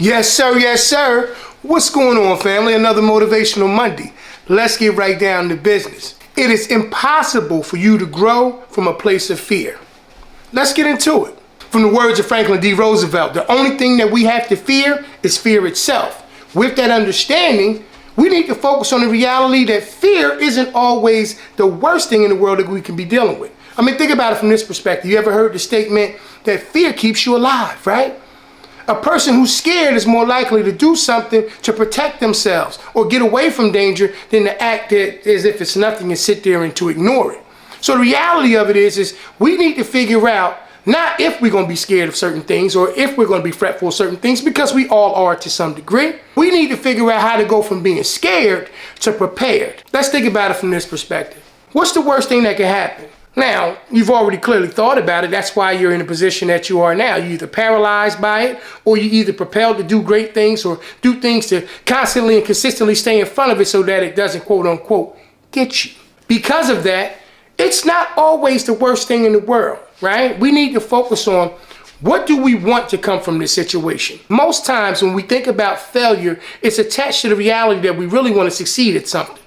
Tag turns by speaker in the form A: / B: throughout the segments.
A: Yes, sir. Yes, sir. What's going on, family? Another Motivational Monday. Let's get right down to business. It is impossible for you to grow from a place of fear. Let's get into it. From the words of Franklin D. Roosevelt, the only thing that we have to fear is fear itself. With that understanding, we need to focus on the reality that fear isn't always the worst thing in the world that we can be dealing with. I mean, think about it from this perspective. You ever heard the statement that fear keeps you alive, right? A person who's scared is more likely to do something to protect themselves or get away from danger than to act as if it's nothing and sit there and to ignore it. So the reality of it is we need to figure out not if we're going to be scared of certain things or if we're going to be fretful of certain things, because we all are to some degree. We need to figure out how to go from being scared to prepared. Let's think about it from this perspective. What's the worst thing that can happen? Now, you've already clearly thought about it. That's why you're in the position that you are now. You're either paralyzed by it, or you're either propelled to do great things or do things to constantly and consistently stay in front of it so that it doesn't, quote unquote, get you. Because of that, it's not always the worst thing in the world, right? We need to focus on what do we want to come from this situation. Most times when we think about failure, it's attached to the reality that we really want to succeed at something.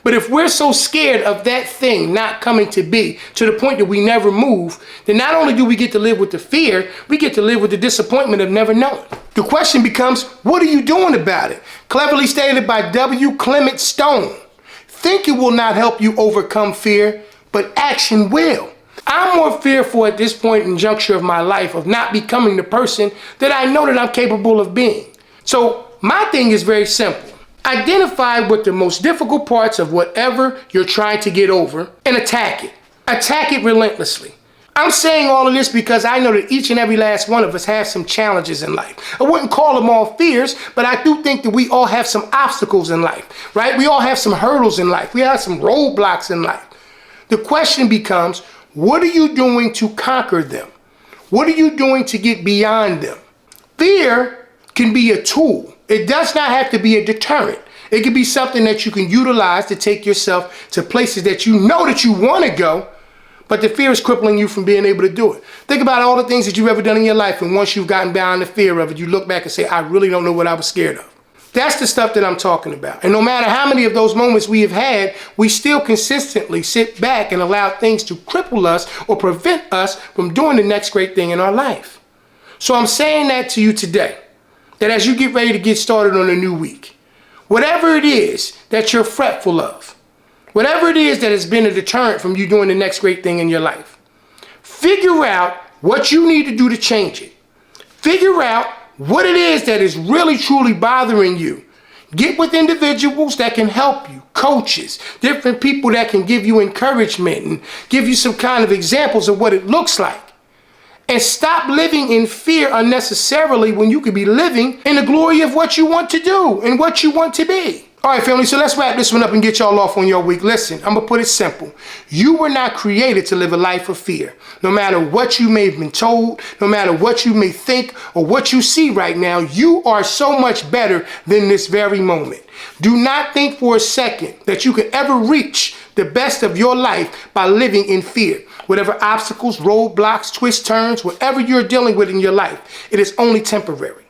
A: But if we're so scared of that thing not coming to be to the point that we never move, then not only do we get to live with the fear, we get to live with the disappointment of never knowing. The question becomes, what are you doing about it? Cleverly stated by Clement Stone. Thinking will not help you overcome fear, but action will. I'm more fearful at this point in juncture of my life of not becoming the person that I know that I'm capable of being. So my thing is very simple. Identify what the most difficult parts of whatever you're trying to get over and attack it. Attack it relentlessly. I'm saying all of this because I know that each and every last one of us have some challenges in life. I wouldn't call them all fears, but I do think that we all have some obstacles in life, right? We all have some hurdles in life. We have some roadblocks in life. The question becomes, what are you doing to conquer them? What are you doing to get beyond them? Fear can be a tool. It does not have to be a deterrent. It can be something that you can utilize to take yourself to places that you know that you want to go, but the fear is crippling you from being able to do it. Think about all the things that you've ever done in your life, and once you've gotten beyond the fear of it, you look back and say, I really don't know what I was scared of. That's the stuff that I'm talking about. And no matter how many of those moments we have had, we still consistently sit back and allow things to cripple us or prevent us from doing the next great thing in our life. So I'm saying that to you today, that as you get ready to get started on a new week, whatever it is that you're fretful of, whatever it is that has been a deterrent from you doing the next great thing in your life, figure out what you need to do to change it. Figure out what it is that is really truly bothering you. Get with individuals that can help you, coaches, different people that can give you encouragement and give you some kind of examples of what it looks like. And stop living in fear unnecessarily when you could be living in the glory of what you want to do and what you want to be. All right, family, so let's wrap this one up and get y'all off on your week. Listen, I'm going to put it simple. You were not created to live a life of fear. No matter what you may have been told, no matter what you may think or what you see right now, you are so much better than this very moment. Do not think for a second that you could ever reach the best of your life by living in fear. Whatever obstacles, roadblocks, twists, turns, whatever you're dealing with in your life, it is only temporary.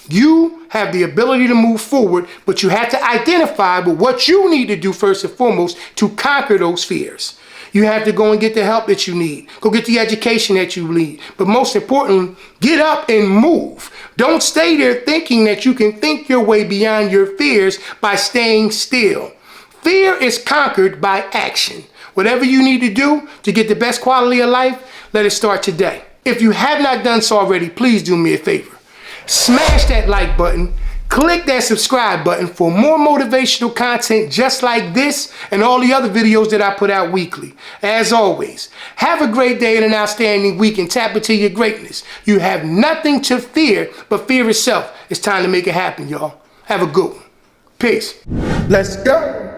A: You have the ability to move forward, but you have to identify what you need to do first and foremost to conquer those fears. You have to go and get the help that you need. Go get the education that you need. But most importantly, get up and move. Don't stay there thinking that you can think your way beyond your fears by staying still. Fear is conquered by action. Whatever you need to do to get the best quality of life, let it start today. If you have not done so already, please do me a favor. Smash that like button, click that subscribe button for more motivational content just like this and all the other videos that I put out weekly. As always, have a great day and an outstanding week and tap into your greatness. You have nothing to fear but fear itself. It's time to make it happen, y'all. Have a good one. Peace. Let's go.